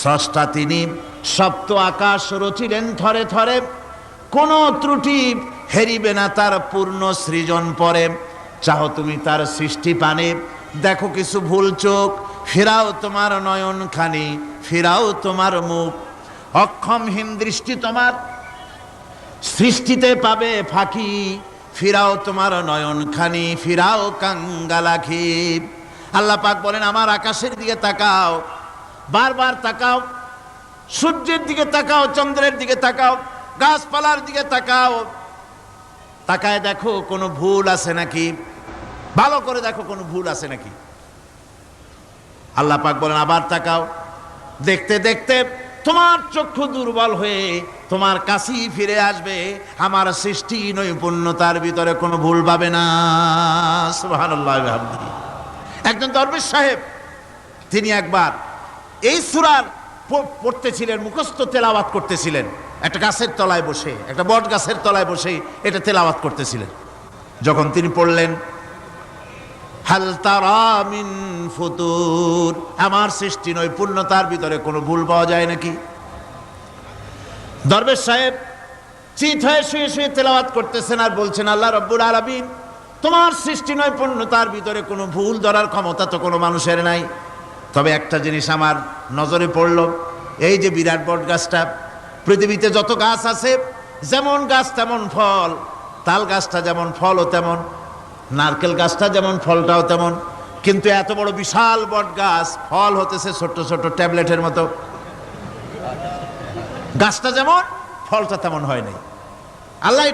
স্রষ্টা তিনি, সপ্ত আকাশ রচিলেন থরে থরে, কোনো ত্রুটি হেরিবে না তার পূর্ণ সৃজন পরে। চাহো তুমি তার সৃষ্টি পানে, দেখো কিছু ভুল চোখ, ফেরাও তোমার নয়ন খানি, ফেরাও তোমার মুখ। অক্ষমহীন দৃষ্টি তোমার সৃষ্টিতে পাবে ফাঁকি, ফিরাও তোমার নয়ন খানি, ফিরাও কাঙ্গালাখি। আল্লাহ পাক বলেন আমার আকাশের দিকে তাকাও, বারবার তাকাও, সূর্যের দিকে তাকাও, চন্দ্রের দিকে তাকাও, গাছপালার দিকে তাকাও, তাকায় দেখো কোনো ভুল আছে নাকি, ভালো করে দেখো কোনো ভুল আছে নাকি। আল্লাহ পাক বলেন আবার তাকাও, দেখতে দেখতে তোমার চক্ষু দুর্বল হয়ে তোমার কাছেই ফিরে আসবে, আমার সৃষ্টি নৈপুণ্যতার ভিতরে কোনো ভুল পাবে না। সুবহানাল্লাহ। একজন দরবেশ সাহেব তিনি একবার এই সূরার পড়তেছিলেন, মুখস্থ তেলাওয়াত করতেছিলেন, একটা গাছের তলায় বসে, একটা বট গাছের তলায় বসে এটা তেলাওয়াত করতেছিলেন। যখন তিনি পড়লেন হাল তারা মিন ফুতুর, আমার সৃষ্টি নৈপুণ্যতার ভিতরে কোনো ভুল পাওয়া যায় নাকি। দরবেশ সাহেব চিত হয়ে শুয়ে শুয়ে তেলাওয়াত করতেছেন আর বলছেন আল্লাহ রাব্বুল আলামিন, তোমার সৃষ্টি নৈপুণ্যতার ভিতরে কোনো ভুল ধরার ক্ষমতা তো কোনো মানুষের নাই। তবে একটা জিনিস আমার নজরে পড়ল, এই যে বিরাট বট গাছটা, পৃথিবীতে যত গাছ আছে যেমন গাছ তেমন ফল, তাল গাছটা যেমন ফলও তেমন, নারকেল গাছটা যেমন ফলটাও তেমন, কিন্তু এত বড় বিশাল বট গাছ ফল হতেছে ছোট্ট ছোট্ট ট্যাবলেটের মতো। গাছটা যেমন ফলটা তেমন হয় নাই। আল্লাহ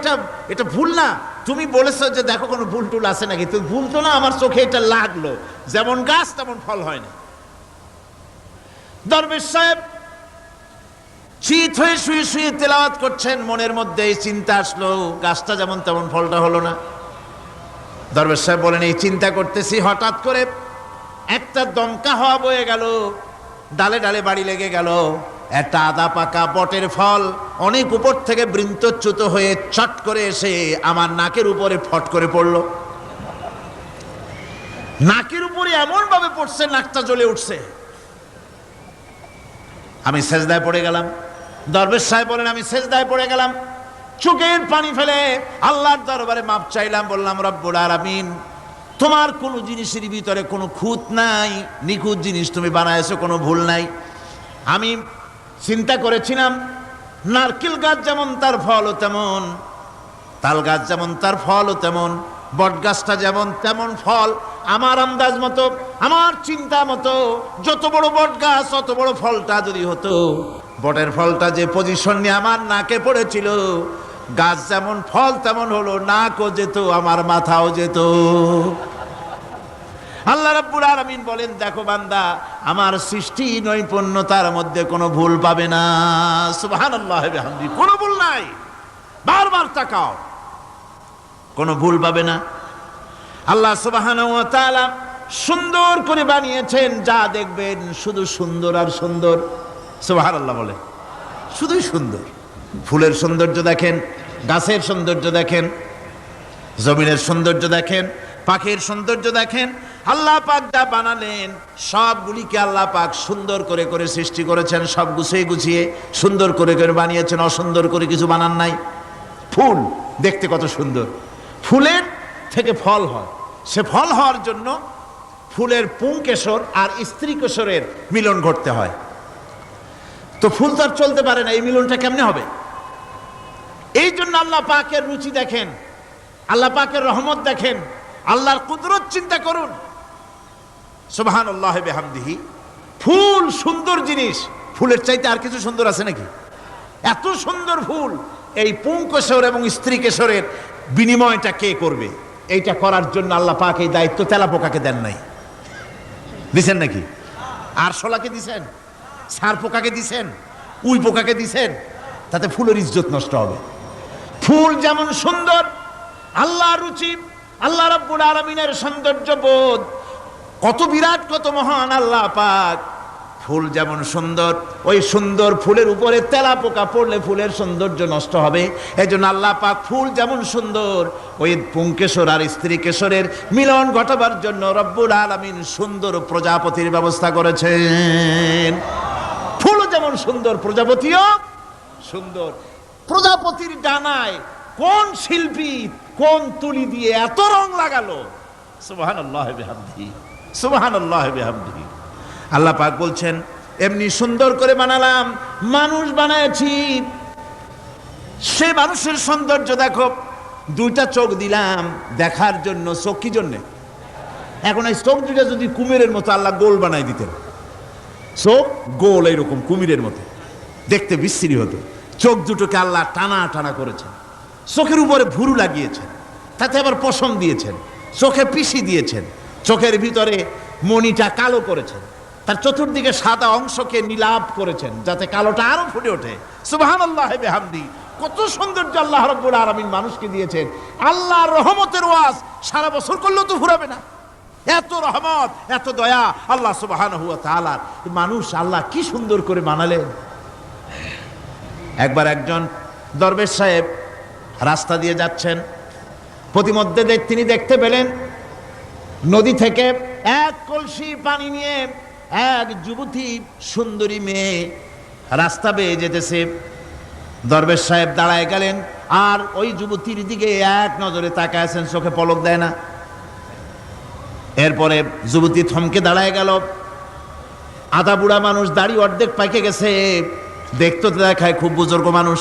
এটা ভুল না, তুমি বলেছো যে দেখো কোনো ভুল টুল আছে নাকি, তুমি ভুল তো না, আমার চোখে এটা লাগলো, যেমন গাছ তেমন ফল হয় না। দরবেশ সাহেব চিত হয়ে শুয়ে শুয়ে তেলাওয়াত করছেন, মনের মধ্যে এই চিন্তা আসলো গাছটা যেমন তেমন ফলটা হলো না। দরবেশ সাহেব বলেন এই চিন্তা করতেছি, হঠাৎ করে একটা দমকা হাওয়া বয়ে গেল, ডালে ডালে বাড়ি লেগে গেল, একটা আদা পাকা বটের ফল অনেক উপর থেকে বৃন্তচ্যুত হয়ে চট করে এসে আমার নাকের উপরে ফট করে পড়লো। নাকের উপরে এমন ভাবে পড়ছে নাকটা জ্বলে উঠছে। আমি সেজদায় পড়ে গেলাম। দরবেশ সাহেব বলেন আমি সেজদায় পড়ে গেলাম, চোখের পানি ফেলে আল্লাহর দরবারে মাপ চাইলাম, বললাম রব্বুল আলামিন, তোমার কোনো জিনিসের ভিতরে কোনো খুঁত নাই, নিখুঁত জিনিস তুমি বানাইছো, কোনো ভুল নাই। আমি চিন্তা করেছিলাম নারকেল গাছ যেমন তার ফলও তেমন, তাল গাছ যেমন তার ফলও তেমন, বট গাছটা যেমন তেমন ফল। আমার আন্দাজ মতো, আমার চিন্তা মতো যত বড় বট গাছ অত বড় ফলটা যদি হতো, বটের ফলটা যে পজিশন নিয়ে আমার নাকে পড়েছিল, গাছ যেমন ফল তেমন হলো, নাকও যেত, আমার মাথাও যেত। আল্লাহ রাব্বুল আলামিন বলেন দেখো বান্দা, আমার সৃষ্টি নৈপুণ্যতার মধ্যে কোনো ভুল পাবে না। সুবহানাল্লাহ ওয়া বিহামদিহি, কোনো ভুল নাই, বারবার তাকাও, কোনো ভুল পাবে না। আল্লাহ সুবহানাহু ওয়া তাআলা সুন্দর করে বানিয়েছেন, যা দেখবেন শুধু সুন্দর আর সুন্দর। সুবহানাল্লাহ বলে, শুধুই সুন্দর। ফুলের সৌন্দর্য দেখেন, গাছের সৌন্দর্য দেখেন, জমিনের সৌন্দর্য দেখেন, পাখির সৌন্দর্য দেখেন। আল্লাহ পাক যা বানালেন সবগুলিকে আল্লাহ পাক সুন্দর করে করে সৃষ্টি করেছেন, সব গুছিয়ে গুছিয়ে সুন্দর করে করে বানিয়েছেন, অসুন্দর করে কিছু বানান নাই। ফুল দেখতে কত সুন্দর, ফুলের থেকে ফল হয়, সে ফল হওয়ার জন্য ফুলের পুংকেশর আর স্ত্রী কেশরের মিলন ঘটতে হয়। তো ফুল তো আর চলতে পারে না, এই মিলনটা কেমনে হবে? এই জন্য আল্লাহ পাকের রুচি দেখেন, আল্লাহ পাকের রহমত দেখেন, আল্লাহর কুদরত চিন্তা করুন। সুবহানাল্লাহ ওয়া বিহামদিহি। ফুল সুন্দর জিনিস, ফুলের চাইতে আর কিছু সুন্দর আছে নাকি? এত সুন্দর ফুল, এই পুংকেশর এবং স্ত্রী কেশরের বিনিময়টা কে করবে? এইটা করার জন্য আল্লাহ পাক এই দায়িত্ব তেলাপোকাকে দেন নাই, দিছেন নাকি? আরশোলাকে দিছেন, সার পোকাকে দিছেন, উই পোকাকে দিছেন, তাতে ফুলের ইজ্জত নষ্ট হবে। ফুল যেমন সুন্দর, আল্লাহর রুচি, আল্লাহ রাব্বুল আলামিনের সৌন্দর্য বোধ কত বিরাট, কত মহান আল্লাহ পাক। ফুল যেমন সুন্দর, ওই সুন্দর ফুলের উপরে তেলাপোকা পড়লে ফুলের সৌন্দর্য নষ্ট হবে। এই জন্য আল্লাহ পাক ফুল যেমন সুন্দর, ওই পুংকেশর আর স্ত্রী কেশরের মিলন ঘটাবার জন্য রব্বুল আলামিন সুন্দর প্রজাপতির ব্যবস্থা করেছেন। ফুল সুন্দর, প্রজাপতিও সুন্দর। প্রজাপতির ডানায় কোন শিল্পী কোন তুলি দিয়ে এত রং লাগালো? সুবহানাল্লাহি বিহামদিহি, সুবহানাল্লাহি বিহামদিহি। আল্লাহ পাক বলছেন এমনি সুন্দর করে বানালাম, মানুষ বানাইছি। সে মানুষের সৌন্দর্য দেখো, দুইটা চোখ দিলাম দেখার জন্য। চোখ কি জন্যে? এখন এই চোখ দুইটা যদি কুমিরের মতো আল্লাহ গোল বানাই দিতেন, চোখ গোল এইরকম কুমিরের মতো, দেখতে বিশ্রী হতো। চোখ দুটোকে আল্লাহ টানা টানা করেছেন, চোখের উপরে ভুরু লাগিয়েছেন, তাতে আবার পশম দিয়েছেন, চোখে পিসি দিয়েছেন, চোখের ভিতরে মণিটা কালো করেছেন, তার চতুর্দিকে সাদা অংশকে নীলাভ করেছেন যাতে কালোটা আরো ফুটে ওঠে। সুবহানাল্লাহি বিহামদিহি। কত সৌন্দর্য আল্লাহ রাব্বুল আলামিন মানুষকে দিয়েছেন। আল্লাহর রহমতের ওয়াজ সারা বছর করলেও তো ফুরাবে না। এত রহমত, এত দয়া আল্লাহ সুবহানাহু ওয়া তাআলার। মানুষ আল্লাহ কি সুন্দর করে বানালেন। একবার একজন দরবেশ সাহেব রাস্তা দিয়ে যাচ্ছেন, প্রতিমধ্যে তিনি দেখতে পেলেন নদী থেকে এক কলসি পানি নিয়ে এক যুবতী সুন্দরী মেয়ে রাস্তা বেয়ে যেতেছে। দরবেশ সাহেব দাঁড়ায় গেলেন আর ওই যুবতীর দিকে এক নজরে তাকায় আছেন, চোখে পলক দেয় না। এরপরে যুবতী থমকে দাঁড়ায় গেল। আধা বুড়া মানুষ, দাড়ি অর্ধেক পাইকে গেছে, দেখতে দেখায় খুব বুজুর্গ মানুষ,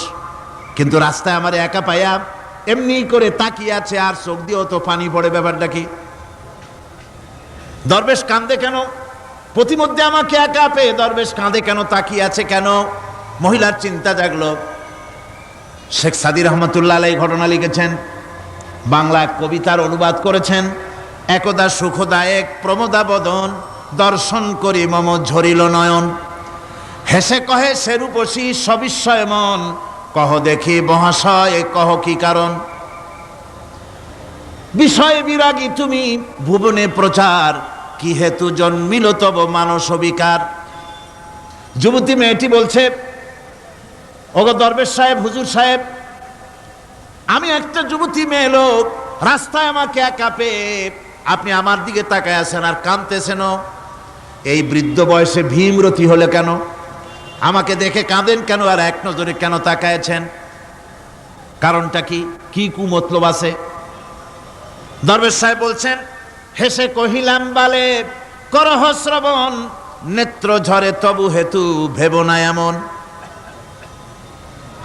কিন্তু রাস্তায় আমার একা পাইয়া এমনি করে তাকিয়ে আছে আর চোখ দিয়েও তো পানি পড়ে। ব্যাপারটা কি? দরবেশ কাঁদে কেন? প্রতিমধ্যে আমাকে একা পেয়ে দরবেশ কাঁদে কেন, তাকিয়ে আছে কেন? মহিলার চিন্তা জাগলো। শেখ সাদী রহমতুল্লাহ আলাইহি ঘটনা লিখেছেন, বাংলা কবিতার অনুবাদ করেছেন। একদা সুখদায়ক প্রমোদা বদন, দর্শন করি মম ঝরিল নয়ন। হেসে কহে সেরূপসী সবিস্ময় মন, কহ দেখি মহাশয় কহ কি কারণ। বিষয় বিরাগী তুমি ভুবনে প্রচার, কি হেতু জন্মিল তব মানস বিকার। যুবতী মেয়েটি বলছে, ওগো দরবেশ সাহেব, হুজুর সাহেব, আমি একটা যুবতী মেয়ে লোক, রাস্তায় আমাকে একা পেয়ে আপনি আমার দিকে তাকায় আছেন আর কাঁদতেছেন। এই বৃদ্ধ বয়সে ভীমরতি হলে কেন? আমাকে দেখে কাঁদেন কেন আর এক নজরে কেন তাকায়ছেন? কারণটা কি? কি কুমতলব আছে? দরবেশ সাহেব বলছেন, হেসে কহিলাম বালে করহ শ্রবণ, নেত্র ঝরে তবু হেতু ভেব না এমন।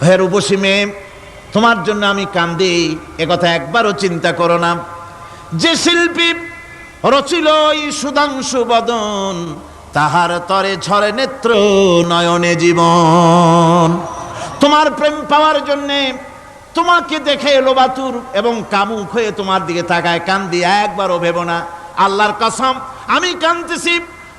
হে রূপসী মেয়ে, তোমার জন্য আমি কান্দি, একথা একবারও চিন্তা করো না। যে শিল্পী রচিল এই সুধাংশু বদন, তাহার তরে ঝরে নেত্র নয়নে জীবন। তোমার প্রেম পাওয়ার জন্যে তোমাকে দেখে লোবাতুর এবং কামুক হয়ে তোমার দিকে তাকায় কান্দি, একবারও ভেব না। আল্লাহর কসম আমি কাঁদতেছি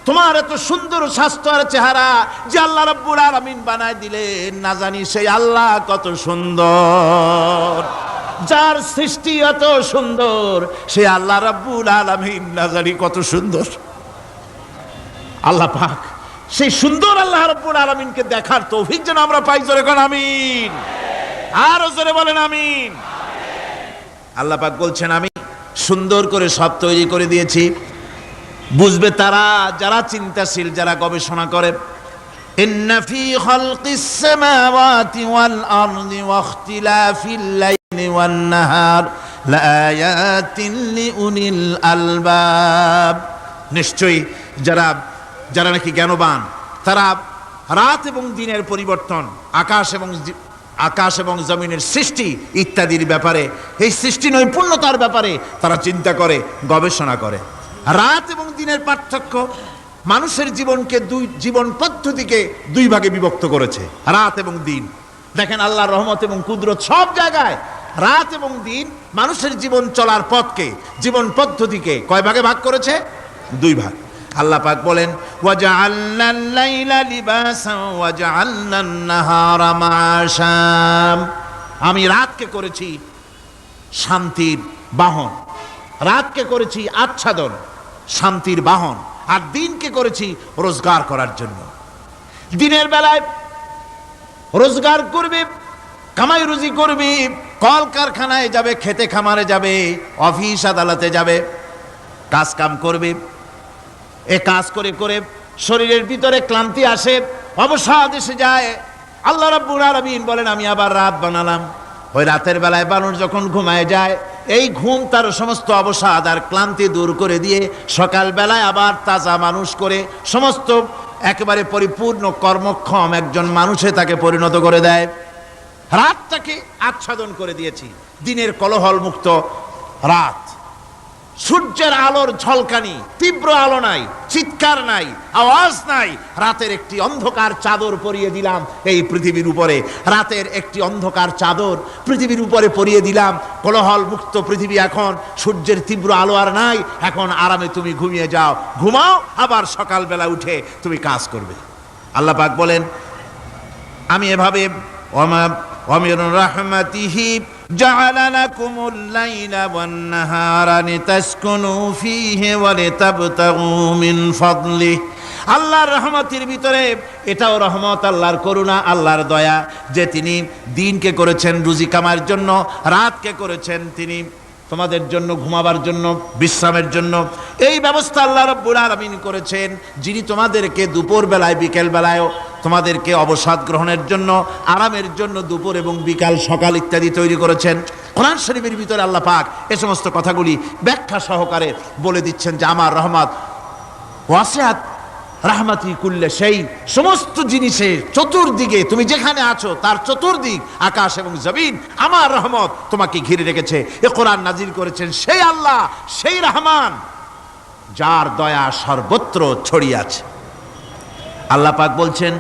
তোমার এত সুন্দর স্বাস্থ্য আর চেহারা যে আল্লাহ রাব্বুল আলামিন বানায় দিলেন। না জানি সেই আল্লাহ কত সুন্দর, যার সৃষ্টি এত সুন্দর, সে আল্লাহ রাব্বুল আলামিন না জানি কত সুন্দর। আল্লাহ পাক সেই সুন্দর আল্লাহ রাব্বুল আলামিনকে দেখার তৌফিক যেন আমরা পাই। জোরে কোন আমিন, আরো জোরে বলেন আমিন। আল্লাহ পাক বলছেন আমি সুন্দর করে সব তৈরি করে দিয়েছি। বুঝবে তারা যারা চিন্তাশীল, যারা গবেষণা করে। ইন্না ফি খালকিস সামাওয়াতি ওয়াল আরদি ওয়া ইখতিলাফিল লাইলি ওয়ান নাহার লাআয়াতিন লিউলিল আলবাব। নিশ্চয়ই যারা নাকি জ্ঞানবান, তারা রাত এবং দিনের পরিবর্তন, আকাশ এবং জমিনের সৃষ্টি ইত্যাদির ব্যাপারে, এই সৃষ্টি নৈপুণ্যতার ব্যাপারে তারা চিন্তা করে, গবেষণা করে। রাত এবং দিনের পার্থক্য মানুষের জীবনকে জীবন পদ্ধতিকে দুই ভাগে বিভক্ত করেছে, রাত এবং দিন। দেখেন আল্লাহর রহমত এবং কুদরত সব জায়গায়। রাত এবং দিন মানুষের জীবন চলার পথকে, জীবন পদ্ধতিকে কয় ভাগে ভাগ করেছে? দুই ভাগ। আল্লাহ পাক বলেন, ওয়াজআলনাল লাইলা লিবাসান ওয়াজআলনান নাহারা মাআশা। আমি রাতকে করেছি শান্তির বাহন, রাতকে করেছি আচ্ছাদন, শান্তির বাহন, আর দিনকে করেছি রোজগার করার জন্য। দিনের বেলায় রোজগার করবে, কামাই রুজি করবে, কল কারখানায় যাবে, খেতে খামারে যাবে, অফিস আদালতে যাবে, কাজ কাম করবে। এ কাজ করে করে শরীরের ভিতরে ক্লান্তি আসে, অবসাদ এসে যায়। আল্লাহ রাব্বুল আলামিন বলেন আমি আবার রাত বানালাম। ওই রাতের বেলায় মানুষ যখন ঘুমায় যায়, এই ঘুম তার সমস্ত অবসাদ আর ক্লান্তি দূর করে দিয়ে সকাল বেলায় আবার তাজা মানুষ করে সমস্ত একেবারে পরিপূর্ণ কর্মক্ষম একজন মানুষে তাকে পরিণত করে দেয়। রাতটাকে আচ্ছাদন করে দিয়েছি, দিনের কোলাহল মুক্ত রাত। সূর্যের আলোর ঝলকানি, তীব্র আলো নাই, চিৎকার নাই, আওয়াজ নাই। রাতের একটি অন্ধকার চাদর পরিয়ে দিলাম এই পৃথিবীর উপরে। রাতের একটি অন্ধকার চাদর পৃথিবীর উপরে পরিয়ে দিলাম। কোলাহল মুক্ত পৃথিবী এখন, সূর্যের তীব্র আলো আর নাই। এখন আরামে তুমি ঘুমিয়ে যাও, ঘুমাও, আবার সকালবেলা উঠে তুমি কাজ করবে। আল্লাহ পাক বলেন আমি এভাবে ومن رحمته جعل لكم الليل والنهار لتسكنوا فيه ولتبتغوا من فضله। আল্লাহর রহমতের ভিতরে এটাও রহমত, আল্লাহর করুণা, আল্লাহর দয়া যে তিনি দিনকে করেছেন রুজি কামার জন্য, রাতকে করেছেন তিনি তোমাদের জন্য ঘুমাবার জন্য, বিশ্রামের জন্য। এই ব্যবস্থা আল্লাহ রাব্বুল আলামিন করেছেন, যিনি তোমাদেরকে দুপুর বেলায় বিকেল বেলায়ও তোমাদেরকে অবসাদ গ্রহণের জন্য, আরামের জন্য দুপুর এবং বিকাল, সকাল ইত্যাদি তৈরি করেছেন। কোরআন শরীফের ভিতরে আল্লাহ পাক এই সমস্ত কথাগুলি ব্যাখ্যা সহকারে বলে দিচ্ছেন যে আমার রহমত ওয়াসিআত রাহমাতি কুল্লে সেই সমস্ত জিনিসে চতুর্দিকে তুমি যেখানে আছো তার চতুর্দিক আকাশ এবং জমিন আমার রহমত তোমাকে ঘিরে রেখেছে। এ কোরআন নাজিল করেছেন সেই আল্লাহ, সেই রহমান যার দয়া সর্বত্র ছড়িয়ে আছে। আল্লাহ পাক বলছেন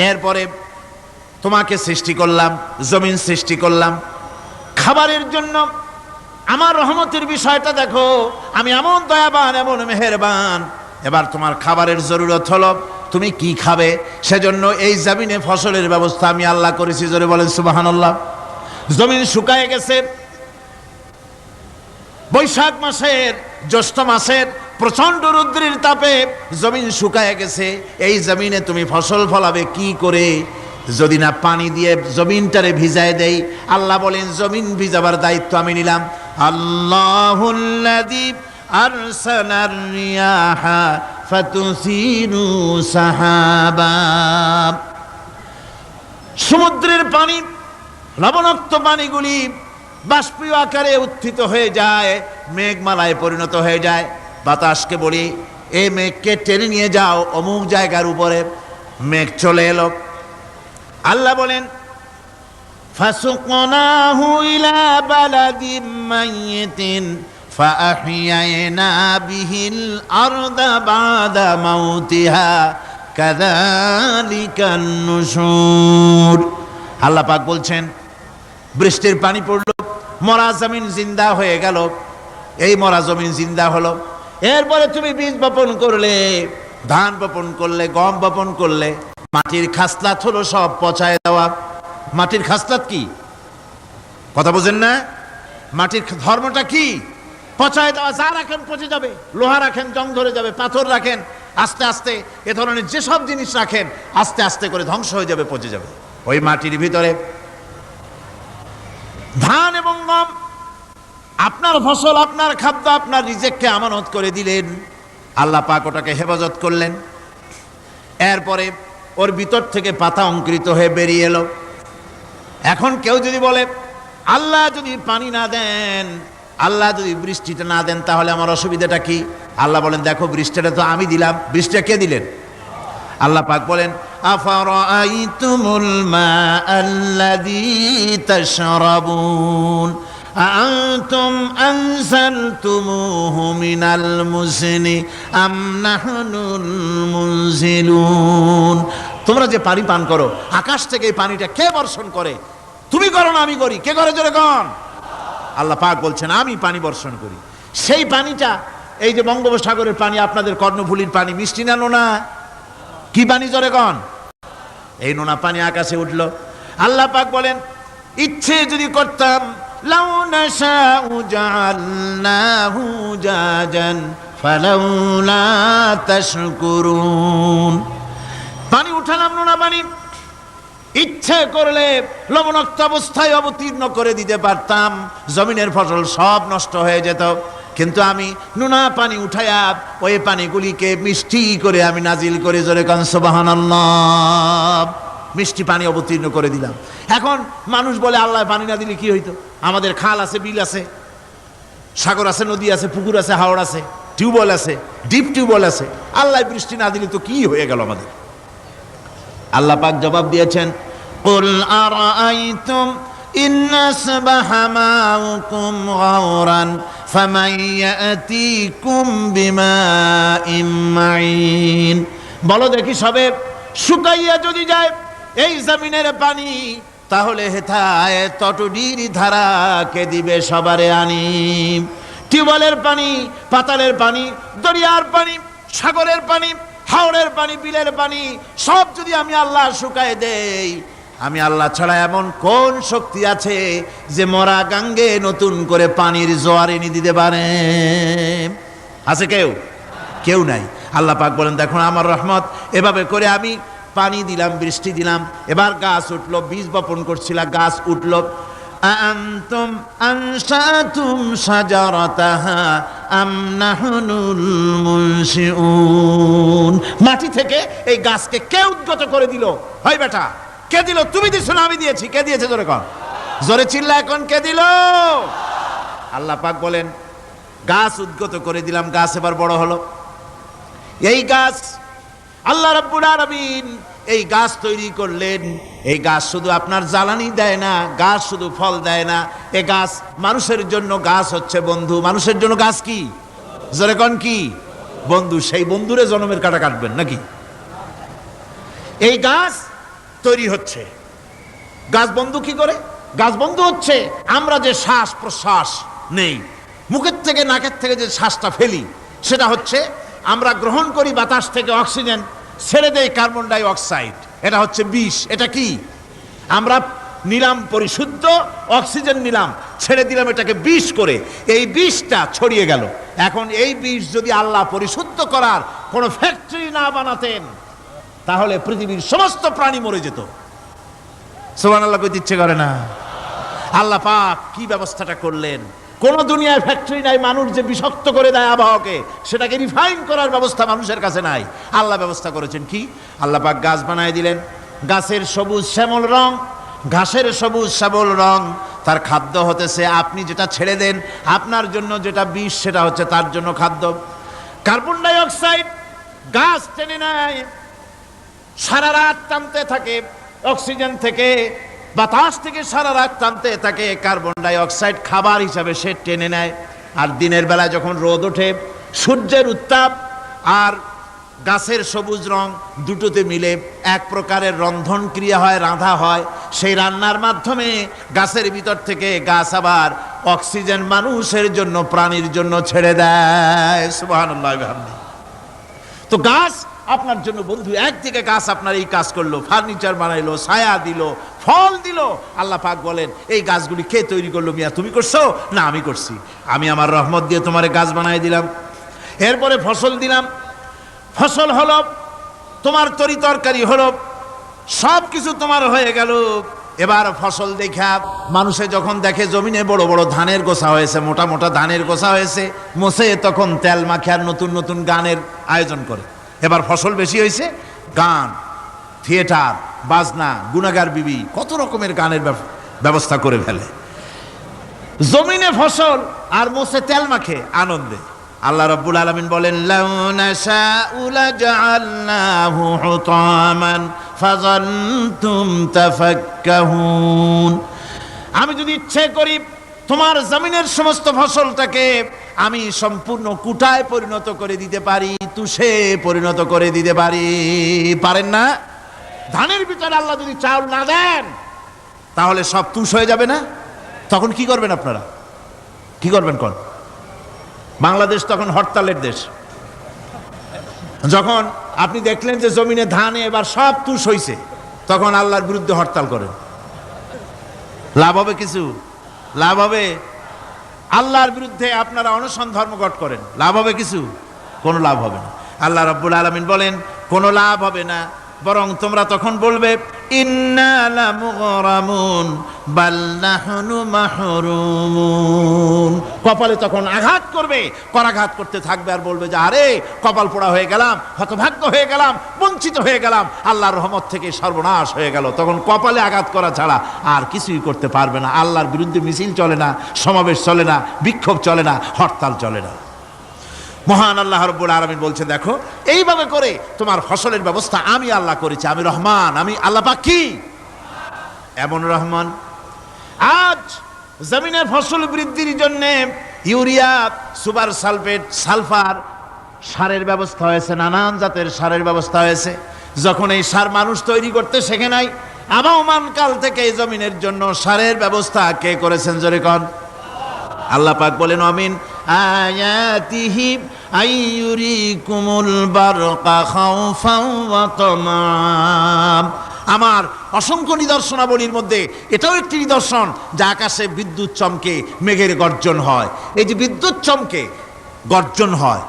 এরপরে তোমাকে সৃষ্টি করলাম, জমিন সৃষ্টি করলাম খাবারের জন্য। আমার রহমতের বিষয়টা দেখো, আমি এমন দয়াবান, এমন মেহেরবান। এবার তোমার খাবারের জরুরত হলো তুমি কি খাবে, সেজন্য এই জমিনে ফসলের ব্যবস্থা আমি আল্লাহ করেছি। জোরে বলেন সুবহানাল্লাহ। জমিন শুকায় গেছে, বৈশাখ মাসের জ্যৈষ্ঠ মাসের প্রচন্ড রৌদ্রের তাপে জমিন শুকায় গেছে। এই জমিনে তুমি ফসল ফলাবে কি করে যদি না পানি দিয়ে জমিনটারে ভিজায় দেই? আল্লাহ বলেন জমিন ভিজাবার দায়িত্ব আমি নিলাম। আল্লাহুল্লাযী আরসালার রিয়াহা ফাতুসিরু সাহাবা। সমুদ্রের পানি, লবণাক্ত পানিগুলি বাষ্পীয় আকারে উত্থিত হয়ে যায়, মেঘমালায় পরিণত হয়ে যায়। বাতাসকে বলি এই মেঘকে টেনে নিয়ে যাও অমুক জায়গার উপরে। মেঘ চলে এলো। আল্লাহ বলেন ফাসুকনাহু ইলা বালাদিম মাইয়িতিন ফাআহইয়ানা বিহিল আরদা বাদা মাউতিহা কাযালিকান নুশুর। আল্লাহ পাক বলছেন বৃষ্টির পানি পড়লো, মরা জমিন জিন্দা হয়ে গেল। এই মরা জমিন জিন্দা হলো। এরপরে তুমি বীজ বপন করলে, ধান বপন করলে, গম বপন করলে, মাটির খাসলাত হলো সব পচায় দেওয়া। মাটির খাসলাত কি কথা বোঝেন না? মাটির ধর্মটা কি? পচায় দেওয়া। যা রাখেন পচে যাবে, লোহা রাখেন জং ধরে যাবে, পাথর রাখেন আস্তে আস্তে, এ ধরনের যেসব জিনিস রাখেন আস্তে আস্তে করে ধ্বংস হয়ে যাবে, পচে যাবে। ওই মাটির ভিতরে ধান এবং গম আপনার ফসল, আপনার খাদ্য, আপনার রিজেককে আমানত করে দিলেন। আল্লাহ পাক ওটাকে হেফাজত করলেন। এরপরে ওর ভিতর থেকে পাতা অঙ্কুরিত হয়ে বেরিয়ে এলো। এখন কেউ যদি বলে আল্লাহ যদি পানি না দেন, আল্লাহ যদি বৃষ্টিটা না দেন, তাহলে আমার অসুবিধাটা কি? আল্লাহ বলেন দেখো বৃষ্টিটা তো আমি দিলাম। বৃষ্টিটা কে দিলেন? আল্লাহ পাক বলেন আফারাআইতুমুল মাআল্লাযী তাশরাবুন আআনতুম আনজালতুমুহু মিনাল মুজনি আম নাহনুল মুনজিলুন। তোমরা যে পানি পান করো, আকাশ থেকে এই পানিটা কে বর্ষণ করে? তুমি করো না আমি করি? কে করে জোরে কন? আল্লাহ পাক বলছেন আমি পানি বর্ষণ করি। সেই পানিটা এই যে বঙ্গোপসাগরের পানি, আপনাদের কর্ণফুলীর পানি, মিষ্টি না নোনা? কি পানি জোরে কন? এই নোনা পানি আকাশে উঠলো। আল্লাহ পাক বলেন ইচ্ছে যদি করতাম লাউ নাশাউ জাআলনাহু জাজান ফালাউলা তাশকুরুন। পানি উঠালাম, নোনা পানি, ইচ্ছে করলে লবণাক্ত অবস্থায় অবতীর্ণ করে দিতে পারতাম, জমিনের ফসল সব নষ্ট হয়ে যেত। কিন্তু আমি নোনা পানি উঠায়া ওই পানিগুলিকে মিষ্টি করে আমি নাজিল করে জোরে কান সুবহানাল্লাহ, মিষ্টি পানি অবতীর্ণ করে দিলাম। এখন মানুষ বলে আল্লাহ পানি না দিলে কি হইতো? আমাদের খাল আছে, বিল আছে, সাগর আছে, নদী আছে, পুকুর আছে, হাওড় আছে, টিউবওয়েল আছে, ডিপ টিউবওয়েল আছে, আল্লাহ বৃষ্টি না দিলে তো কি হয়ে গেল আমাদের? আল্লাহ পাক জবাব দিয়েছেন, কুল আরাআইতুম ইন আসবাহা মাউকুম গাওরান ফামান ইয়াতিকুম বিমাইন মাইন। বলো দেখি, সবে শুকাইয়া যদি যায় এই জমিনের পানি, তাহলে হেথায় তটডির ধারা কে দিবে সবারে আনি? টিউবওয়েলের পানি, পাতালের পানি, দরিয়ার পানি, সাগরের পানি, হাওড়ের পানি, বিলের পানি সব যদি আমি আল্লাহ শুকায় দেই, আমি আল্লাহ ছাড়া এমন কোন শক্তি আছে যে মরা গাঙ্গে নতুন করে পানির জোয়ার এনে দিতে পারে? আছে কেউ? কেউ নাই। আল্লাহ পাক বলেন, দেখুন আমার রহমত, এভাবে করে আমি পানি দিলাম, বৃষ্টি দিলাম, এবার গাছ উঠলো, বীজ বপন করছিল, গাছ উঠলো। আনতুম আনশাতুম শাজারাতাহা আম নাহনুল মুনশিউন। মাটি থেকে এই গাছকে কে উদ্গত করে দিল? হয় বেটা, কে দিল? তুমি দিছো না আমি দিয়েছি? কে দিয়েছে? জোরে কর, জোরে চিল্লা এখন, কে দিল? আল্লাহ পাক বলেন, গাছ উদ্গত করে দিলাম, গাছ এবার বড় হলো। এই গাছ আল্লাহ রাব্বুল আলামিন এই গাছ তৈরি করলেন। এই গাছ শুধু আপনার জ্বালানি দেয় না, গাছ শুধু ফল দেয় না, এই গাছ মানুষের জন্য, গাছ হচ্ছে বন্ধু। মানুষের জন্য গাছ কি? জোরে কোন কি? বন্ধু। সেই বন্ধুরে জন্মের কাটা কাটবেন নাকি? এই গাছ তৈরি হচ্ছে। গাছ বন্ধু কি করে? গাছ বন্ধু হচ্ছে আমরা যে শ্বাস প্রশ্বাস নেই, মুখের থেকে নাকের থেকে যে শ্বাসটা ফেলি, সেটা হচ্ছে আমরা গ্রহণ করি বাতাস থেকে অক্সিজেন, ছেড়ে দেয় কার্বন ডাই অক্সাইড। এটা হচ্ছে বিষ। এটা কি? আমরা নিলাম পরিশুদ্ধ অক্সিজেন, নিলাম, ছেড়ে দিলাম এটাকে বিষ করে, এই বিষটা ছড়িয়ে গেল। এখন এই বিষ যদি আল্লাহ পরিশুদ্ধ করার কোনো ফ্যাক্টরি না বানাতেন, তাহলে পৃথিবীর সমস্ত প্রাণী মরে যেত। সুবহানাল্লাহ কইতে ইচ্ছে করে না? আল্লাহ পাক কি ব্যবস্থাটা করলেন! কোন দুনিয়ার ফ্যাক্টরি নাই মানুষ যে বিষাক্ত করে দেয় আবহাওয়াকে, সেটাকে রিফাইন করার ব্যবস্থা মানুষের কাছে নাই। আল্লাহ ব্যবস্থা করেছেন কি? আল্লাহ পাক গাছ বানায় দিলেন। গাছের সবুজ শ্যামল রং, ঘাসের সবুজ শ্যামল রং, তার খাদ্য হতেছে আপনি যেটা ছেড়ে দেন, আপনার জন্য যেটা বিষ, সেটা হচ্ছে তার জন্য খাদ্য। কার্বন ডাই অক্সাইড গাছ টেনে নেয়, সারা রাত টানতে থাকে অক্সিজেন থেকে, বাতাস থেকে সারা রাত টানতে থাকে। কার্বন ডাই অক্সাইড খাবার হিসাবে সে টেনে নেয়। আর দিনের বেলা যখন রোদ ওঠে, সূর্যের উত্তাপ আর গাছের সবুজ রং দুটোতে মিলে এক প্রকারের রন্ধন ক্রিয়া হয়, রাঁধা হয়। সেই রান্নার মাধ্যমে গাছের ভিতর থেকে গাছ আবার অক্সিজেন মানুষের জন্য, প্রাণীর জন্য ছেড়ে দেয়। সুবহানাল্লাহ। তো গাছ আপনার জন্য বন্ধু। একদিকে গাছ আপনার এই কাজ করলো, ফার্নিচার বানাইলো, ছায়া দিল, ফল দিল। আল্লাহ পাক বলেন, এই গাছগুলি কে তৈরি করলো? মিয়া তুমি করছো না আমি করছি? আমি আমার রহমত দিয়ে তোমারে গাছ বানাই দিলাম। এরপরে ফসল দিলাম, ফসল হলো, তোমার তরি তরকারি হলো, সব কিছু তোমার হয়ে গেল। এবার ফসল দেখা মানুষে যখন দেখে জমিনে বড় বড় ধানের গোছা হয়েছে, মোটা মোটা ধানের গোছা হয়েছে, মোছে তখন তেল মাখে আর নতুন নতুন গানের আয়োজন করে। এবার ফসল বেশি হয়েছে, গান, থিয়েটার, বাজনা, গুনাগার বিবি, কত রকমের গানের ব্যবস্থা করে ফেলে। জমিনে ফসল আর মোছে তেল মাখে আনন্দে। আল্লাহ রাব্বুল আলামিন বলেন, লাউ নাশাউ লাজআলনাহু হুতামান ফাযালতুম তাফাক্কাহুন। আমি যদি ইচ্ছে করি তোমার জমিনের সমস্ত ফসলটাকে আমি সম্পূর্ণ কুটায় পরিণত করে দিতে পারি, তুষে পরিণত করে দিতে পারি। পারেন না? ধানের ভিতরে আল্লাহ যদি চাউল না দেন, তাহলে সব তুষ হয়ে যাবে না? তখন কি করবেন আপনারা? কি করবেন কোন? বাংলাদেশ তখন হরতালের দেশ। যখন আপনি দেখলেন যে জমিনে ধানে এবার সব তুষ হইছে, তখন আল্লাহর বিরুদ্ধে হরতাল করেন। লাভ হবে কিছু? লাভ হবে? আল্লাহর বিরুদ্ধে আপনারা অনশন ধর্মঘট করেন, লাভ হবে কিছু? কোনো লাভ হবে না। আল্লাহ রাব্বুল আলামিন বলেন, কোনো লাভ হবে না, বরং তোমরা তখন বলবে ইন্না লামুগরামুন বাল নাহনু মাহরুমুন। কপালে তখন আঘাত করবে, করাঘাত করতে থাকবে আর বলবে যে আরে কপাল পোড়া হয়ে গেলাম, হতভাগ্য হয়ে গেলাম, বঞ্চিত হয়ে গেলাম, আল্লাহর রহমত থেকে সর্বনাশ হয়ে গেল। তখন কপালে আঘাত করা ছাড়া আর কিছুই করতে পারবে না। আল্লাহর বিরুদ্ধে মিছিল চলে না, সমাবেশ চলে না, বিক্ষোভ চলে না, হরতাল চলে না। মহান আল্লাহ রাব্বুল আলামিন বলছে দেখো এইভাবে করে তোমার ফসলের ব্যবস্থা আমি আল্লাহ করেছি। আমি রহমান, আমি আল্লাহ পাক কি এমন রহমান। আজ জমিনের ফসল বৃদ্ধির জন্য ইউরিয়া, সুপার সালফেট, সালফার সারের ব্যবস্থা হয়েছে, নানান জাতের সারের ব্যবস্থা হয়েছে। যখন এই সার মানুষ তৈরি করতে শেখে নাই, আবহমান কাল থেকে এই জমিনের জন্য সারের ব্যবস্থা কে করেছেন জোরে কোন? আল্লাহ পাক বলেন আমিন আয়াতিহি আইয়ুরিকুমুল বারকা খাউফান ওয়া তামাম। আমার অসংখ্য নিদর্শনাবলীর মধ্যে এটাও একটি নিদর্শন যে আকাশে বিদ্যুৎ চমকে মেঘের গর্জন হয়। এই যে বিদ্যুৎ চমকে গর্জন হয়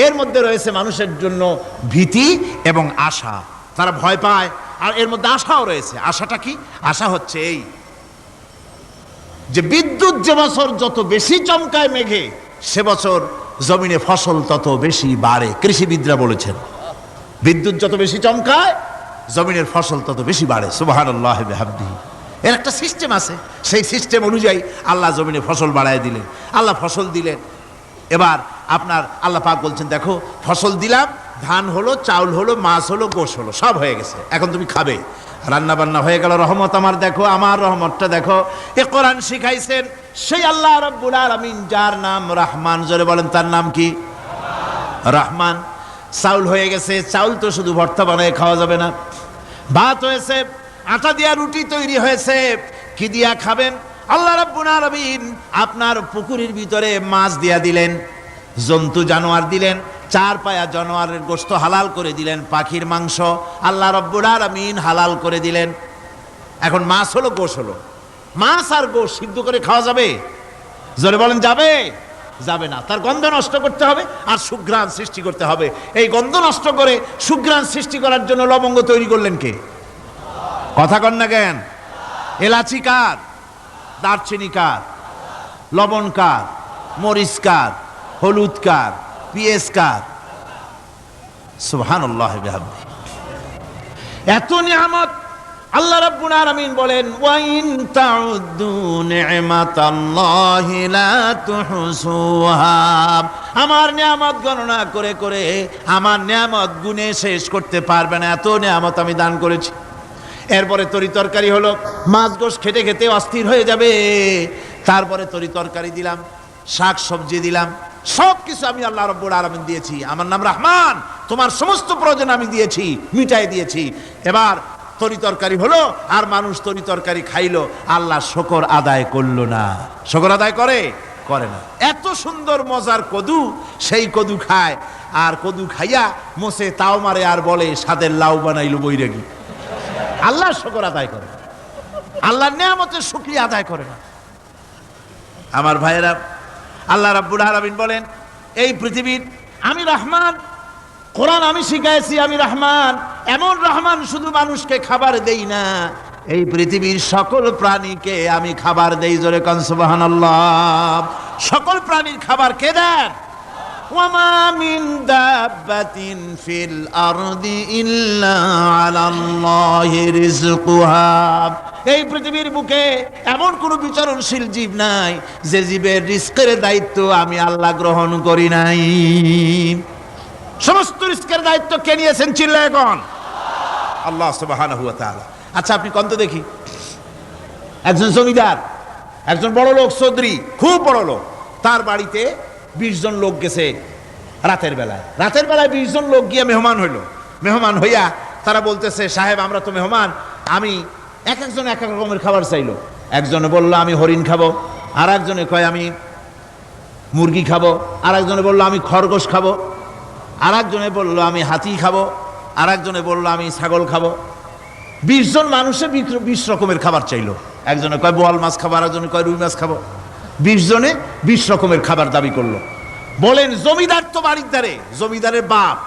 এর মধ্যে রয়েছে মানুষের জন্য ভীতি এবং আশা। তারা ভয় পায় আর এর মধ্যে আশাও রয়েছে। আশাটা কি? আশা হচ্ছে এই যে বিদ্যুৎ যে বছর যত বেশি চমকায় মেঘে, সে বছর জমিনে ফসল তত বেশি বাড়ে। কৃষিবিদরা বলেছেন বিদ্যুৎ যত বেশি চমকায় জমিনের ফসল তত বেশি বাড়ে। সুবহানাল্লাহি ওয়া বিহামদিহি। এর একটা সিস্টেম আছে, সেই সিস্টেম অনুযায়ী আল্লাহ জমিনে ফসল বাড়ায় দিলেন। আল্লাহ ফসল দিলেন। এবার আপনার আল্লাহ পাক বলছেন দেখো ফসল দিলাম, ধান হলো, চাউল হলো, মাছ হলো, গোশ হলো, সব হয়ে গেছে, এখন তুমি খাবে। রান্না বান্না হয়ে গেল, রহমত আমার দেখো, আমার রহমতটা দেখো। এ কোরআন শিখাইছেন সেই আল্লাহ রাব্বুল আলামিন যার নাম রহমান। জোরে বলেন তার নাম কি? রহমান। চাউল হয়ে গেছে, চাউল তো শুধু ভর্তা বানায় খাওয়া যাবে না, ভাত হয়েছে, আটা দিয়া রুটি তৈরি হয়েছে, কি দিয়া খাবেন? আল্লাহ রাব্বুল আলামিন আপনার পুকুরের ভিতরে মাছ দিয়া দিলেন, জন্তু জানোয়ার দিলেন, চার পায়া জানোয়ারের গোশত হালাল করে দিলেন, পাখির মাংস আল্লাহ রাব্বুল আলামিন হালাল করে দিলেন। এখন মাছ হলো, গোশ হলো। মাছ আর গোশ সিদ্ধ করে খাওয়া যাবে? জোরে বলেন যাবে? যাবে না। তার গন্ধ নষ্ট করতে হবে আর সুঘ্রাণ সৃষ্টি করতে হবে। এই গন্ধ নষ্ট করে সুঘ্রাণ সৃষ্টি করার জন্য লবঙ্গ তৈরি করলেন কে? কথা কন না কেন? এলাচি কার? দারচিনি কার? লবণ কার? মরিচ কার? হলুদ কার? পিএস কার? সুবহানাল্লাহি ওয়া বিহামদিহি। এত নিয়ামত আল্লাহ রাব্বুল আলামিন বলেন ওয়া ইন তাউদ্দু নি'মাতাল্লাহি লা তুহসুহা। আমার নিয়ামত গণনা করে করে আমার নিয়ামত গুণে শেষ করতে পারবে না, এত নিয়ামত আমি দান করেছি। এরপরে তরি তরকারি হলো, মাছ গোশ খেতে খেতে অস্থির হয়ে যাবে, তারপরে তরি তরকারি দিলাম, শাক সবজি দিলাম, সব কিছু আমি আল্লাহ রাব্বুল আলামিন দিয়েছি। আমার নাম রহমান, তোমার সমস্ত প্রয়োজন আমি দিয়েছি, মিটাই দিয়েছি। এবার তরি তরকারি হলো আর মানুষ তরি তরকারি খাইলো, আল্লাহ শুকর আদায় করলো না। শুকর আদায় করে? করে না। এত সুন্দর মজার কদু, সেই কদু খায় আর কদু খাইয়া মোসে তাও মারে আর বলে স্বাদের লাউ বানাইলো বৈরাগী। আল্লাহ শুকর আদায় করে, আল্লাহর নিয়ামতের শুকরিয়া আদায় করে না। আমার ভাইয়েরা, আল্লাহ রাব্বুল আলামিন বলেন এই পৃথিবীর আমি রহমান, কোরআন আমি শিখাইছি আমি রহমান। এমন রহমান শুধু মানুষকে খাবার দেই না, এই পৃথিবীর সকল প্রাণীকে আমি খাবার দেই। জোরে কোন সুবহানাল্লাহ। সকল প্রাণীর খাবার কে দেন? ওয়ামা মিন দাব্বাতিন ফিল আরদি ইল্লা আলাল্লাহি রিজকুহা। এই পৃথিবীর বুকে এমন কোন বিচরণশীল জীব নাই যে জীবের রিজকের দায়িত্ব আমি আল্লাহ গ্রহণ করি নাই। সমস্ত রিজকের দায়িত্ব কে নিয়েছেন? চিল্লায় কোন? আল্লাহ সুবহানাহু ওয়া তাআলা। আচ্ছা আপনি কোন তো দেখি, একজন জমিদার, একজন বড় লোক, চৌধুরী, খুব বড় লোক, তার বাড়িতে 20 জন লোক গেছে রাতের বেলায়। রাতের বেলায় 20 জন লোক গিয়ে মেহমান হইল। মেহমান হইয়া তারা বলতেছে সাহেব আমরা তো মেহমান, আমি একজন এক এক রকমের খাবার চাইলো। একজনে বললো আমি হরিণ খাবো, আর একজনে কয় আমি মুরগি খাবো, আর একজনে বললো আমি খরগোশ খাবো, আর একজনে বললো আমি হাতি খাবো, আর একজনে বললো আমি ছাগল খাবো। 20 জন মানুষে 20 রকমের খাবার চাইলো। একজনে কয় বোয়াল মাছ খাবো, আর একজনে কয় রুই মাছ খাবো। 20 জনে 20 রকমের খাবার দাবি করলো। বলেন জমিদার তো বাড়ির ধারে, জমিদারের বাপ,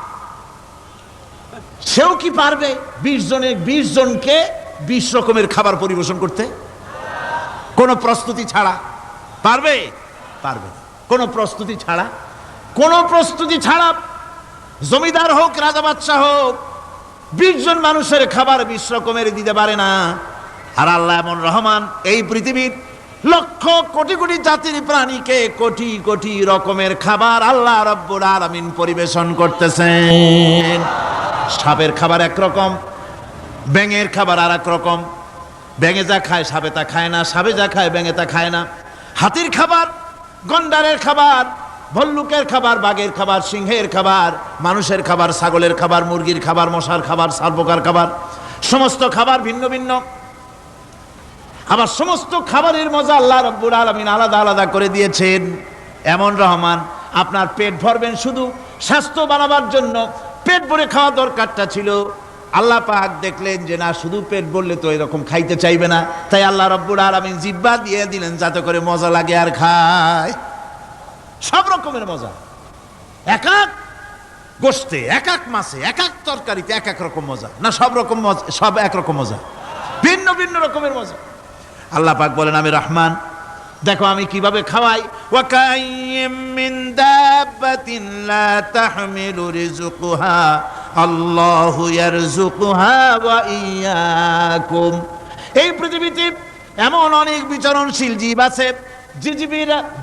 সেও কি পারবে 20 জনকে 20 রকমের খাবার পরিবেশন করতে? কোনো প্রস্তুতি ছাড়া পারবে? পারবে না। কোনো প্রস্তুতি ছাড়া, কোনো প্রস্তুতি ছাড়া জমিদার হোক রাজা বাদশাহ হোক 20 জন মানুষের খাবার 20 রকমের দিতে পারে না। আর আল্লাহ এমন রহমান, এই পৃথিবীর লক্ষ কোটি কোটি জাতির প্রাণীকে কোটি কোটি রকমের খাবার আল্লাহ রাব্বুল আলামিন পরিবেশন করতেছেন। সাপের খাবার একরকম, ব্যাঙের খাবার আর এক রকম। ব্যাঙে যা খায় সাপে তা খায় না, সাপে যা খায় ব্যাঙে তা খায় না। হাতির খাবার, গন্ডারের খাবার, ভল্লুকের খাবার, বাঘের খাবার, সিংহের খাবার, মানুষের খাবার, ছাগলের খাবার, মুরগির খাবার, মশার খাবার, সারপোকার খাবার, সমস্ত খাবার ভিন্ন ভিন্ন। আবার সমস্ত খাবারের মজা আল্লাহ রাব্বুল আলামিন আলাদা আলাদা করে দিয়েছেন। এমন রহমান, আপনার পেট ভরবেন শুধু স্বাস্থ্য বানাবার জন্য, পেট ভরে খাওয়া দরকারটা ছিল। আল্লাহ পাক দেখলেন যে না, শুধু পেট ভরলে তো এরকম খাইতে চাইবে না, তাই আল্লাহ রাব্বুল আলামিন জিহ্বা দিয়ে দিলেন যাতে করে মজা লাগে আর খায়। সব রকমের মজা, এক এক গোশতে, এক এক মাছে, এক এক তরকারিতে এক এক রকম মজা না, সব রকম মজা, সব এক রকম মজা, ভিন্ন ভিন্ন রকমের মজা। আল্লাহ পাক বলেন আমি রহমান, দেখো আমি কিভাবে খাওয়াই। ওয়া কাইয়্যিম মিন দাব্বাতিন লা তাহমিলু রিজকুহা আল্লাহু ইয়ারযুকুহা ওয়া ইয়্যাকুম। এই পৃথিবীতে এমন অনেক বিচরণশীল জীব আছে,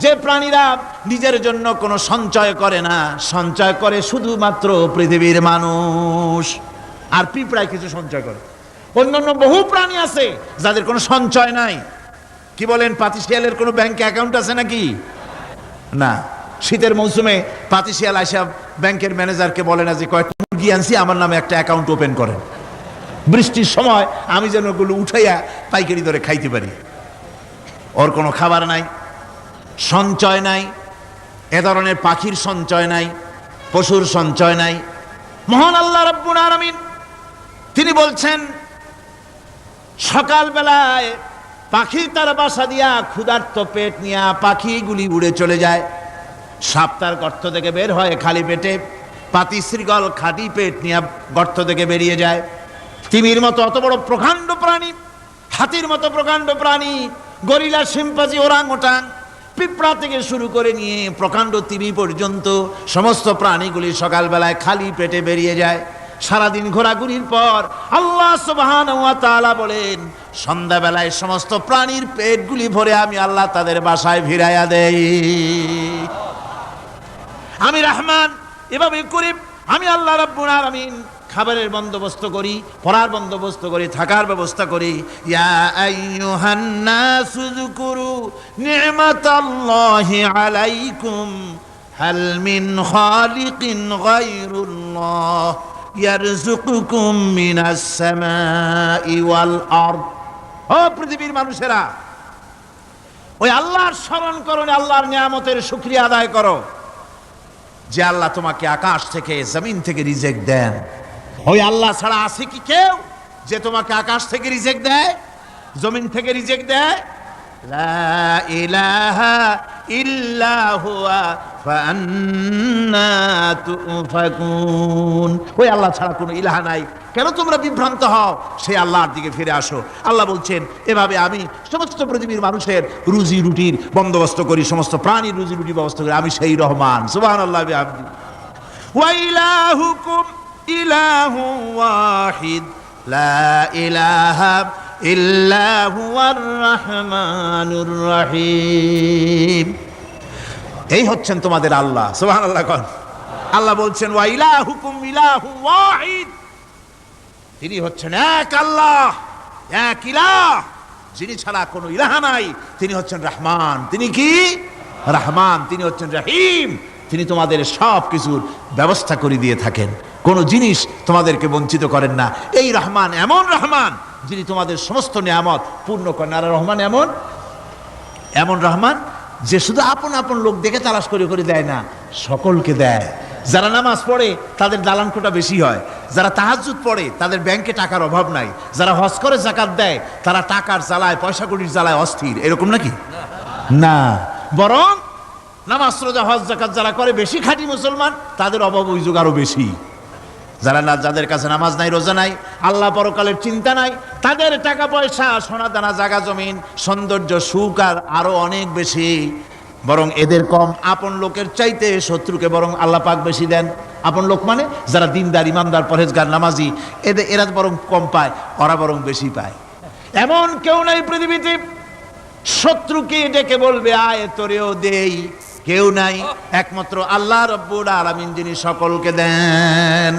যে প্রাণীরা নিজের জন্য কোনো সঞ্চয় করে না, সঞ্চয় করে শুধুমাত্র পৃথিবীর মানুষ। আর পিঁপড়ায় কিছু সঞ্চয় করে। অন্যান্য বহু প্রাণী আছে যাদের কোনো সঞ্চয় নাই। কি বলেন, পাতিশিয়ালের কোনো ব্যাংকে অ্যাকাউন্ট আছে নাকি? না। শীতের মৌসুমে পাতিশিয়াল আইসা ব্যাংকের ম্যানেজারকে বলে না যে কয়েকটা মুরগি আনছি, আমার নামে একটা অ্যাকাউন্ট ওপেন করেন, বৃষ্টির সময় আমি যেন ওগুলো উঠাইয়া পাইকারি দরে খাইতে পারি। ওর কোনো খাবার নাই, সঞ্চয় নাই। এ ধরনের পাখির সঞ্চয় নাই, পশুর সঞ্চয় নাই। মহান আল্লাহ রাব্বুল আলামিন তিনি বলছেন, সকালবেলায় পাখি তার বাসা দিয়া ক্ষুধার্ত পেট নিয়ে পাখিগুলি উড়ে চলে যায়। সাপ তার গর্ত থেকে বের হয় খালি পেটে, পাতি শৃগল খাঁটি পেট নিয়ে গর্ত থেকে বেরিয়ে যায়। তিমির মতো অত বড় প্রকাণ্ড প্রাণী, হাতির মতো প্রকাণ্ড প্রাণী, গরিলা, শিম্পাঞ্জি, ওরাংওটাং, পিঁপড়া থেকে শুরু করে নিয়ে প্রকাণ্ড তিমি পর্যন্ত সমস্ত প্রাণীগুলি সকালবেলায় খালি পেটে বেরিয়ে যায়। সারাদিন ঘোরাঘুরির পর আল্লাহ সুবহানাহু ওয়া তাআলা বলেন, সন্ধ্যাবেলায় সমস্ত প্রাণীর পেটগুলি ভরে আমি আল্লাহ তাদের বাসায় ফিরাইয়া দেই। আমি রহমান, এভাবে করি আমি আল্লাহ রাব্বুল আলামিন খাবারের বন্দোবস্ত করি, পড়ার বন্দোবস্ত করি, থাকার ব্যবস্থা করি। ইয়া আইয়ুহান নাসু যুকুরু নি'মাতাল্লাহি আলাইকুম হাল মিন খালিকিন গায়রুল্লাহ ইয়ারযুকুকুম মিনাস সামাই ওয়াল আরদ। ও পৃথিবীর মানুষেরা, ওই আল্লাহর স্মরণ করো, আল্লাহর নিয়ামতের শুকরিয়া আদায় করো যে আল্লাহ তোমাকে আকাশ থেকে জমিন থেকে রিজিক দেন। ওই আল্লাহ ছাড়া আছে কি কেউ যে তোমাকে আকাশ থেকে রিজিক দেয়, জমিন থেকে রিজিক দেয়? লা ইলাহা ইল্লা হুয়া ফাআন্না তুফাকুন। ওই আল্লাহ ছাড়া কোনো ইলাহা নাই, কেন তোমরা বিভ্রান্ত হও? সেই আল্লাহর দিকে ফিরে আসো। আল্লাহ বলছেন, এভাবে আমি সমস্ত পৃথিবীর মানুষের রুজি রুটির বন্দোবস্ত করি, সমস্ত প্রাণীর রুজি রুটির ব্যবস্থা করি, আমি সেই রহমান। সুবহানাল্লাহ বিহামদি। ওয়া ইলাহুকুম ইলাহু ওয়াহিদ লা ইলাহা ইল্লা হুয়ার রহমানুর রহিম। এই হচ্ছেন তোমাদের আল্লাহ। সুবহানাল্লাহ। আল্লাহ বলছেন, ওয়া ইলাহুকুম ইলাহু ওয়াহিদ, তিনি হচ্ছেন এক আল্লাহ, এক ইলাহ, যিনি ছাড়া কোনো ইলাহ নাই। তিনি হচ্ছেন রহমান। তিনি কি? রহমান। তিনি হচ্ছেন রহিম। তিনি তোমাদের সব কিছুর ব্যবস্থা করে দিয়ে থাকেন, কোনো জিনিস তোমাদেরকে বঞ্চিত করেন না। এই রহমান এমন রহমান যিনি তোমাদের সমস্ত নিয়ামত পূর্ণ করেন। আর রহমান এমন রহমান যে শুধু আপন আপন লোক দেখে তালাশ করে করে দেয় না, সকলকে দেয়। যারা নামাজ পড়ে তাদের দালান কোটা বেশি হয়, যারা তাহাজ্জুদ পড়ে তাদের ব্যাংকে টাকার অভাব নাই, যারা হজ করে যাকাত দেয় তারা টাকার জ্বালায়, পয়সা কড়ির জ্বালায় অস্থির। এরকম নাকি? না, বরং নামাজ রোজা হজ যাকাত যারা করে বেশি খাঁটি মুসলমান, তাদের অভাব অভিযোগ আরো বেশি। যাদের কাছে নামাজ নাই, রোজা নাই, আল্লাহ পরকালের চিন্তা নাই, তাদের টাকা পয়সা, সোনা দানা, জায়গা জমিন, সৌন্দর্য, সুখ আর আরো অনেক বেশি, বরং এদের কম। আপন লোকের চাইতে শত্রুকে বরং আল্লাহ পাক বেশি দেন। আপন লোক মানে যারা দিনদার, ইমানদার, পরহেজগার, নামাজি, এরা বরং কম পায়, ওরা বরং বেশি পায়। এমন কেউ নাই পৃথিবীতে শত্রুকে ডেকে বলবে আয় তোরেও দেই, কেউ নাই, একমাত্র আল্লাহ রব্বুল আলামিন যিনি সকলকে দেন।